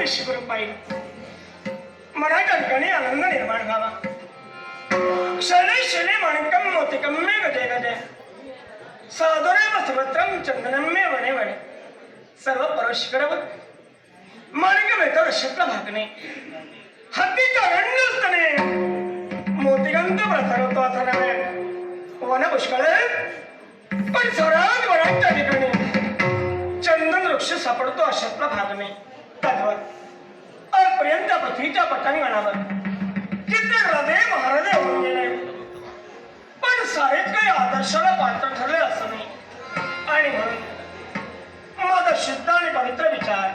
पायशी करून पाहिजे मना ठिकाणी आनंद निर्माण व्हावा. शने शने माणिकम मोतिकम मे गजे गजे सादुरेव सुभद्रम चंदनम मे वने वने सर्व परशिकरवत माणिक वेतर शक्ल भागणे हत्तीच्या रंगस्तने मोतिगंध प्रसारतो असा नव्हे वन पुष्कळ पण स्वराज वनांच्या ठिकाणी चंदन वृक्ष सापडतो अशातला भाग नाही. तद्वत अपर्यंत पृथ्वीच्या पटांगणावर किती हृदय महाराज होऊन गेले पण सारेच काही आदर्शाला पात्र ठरले असं नाही. आणि म्हणून माझा शुद्ध आणि पवित्र विचार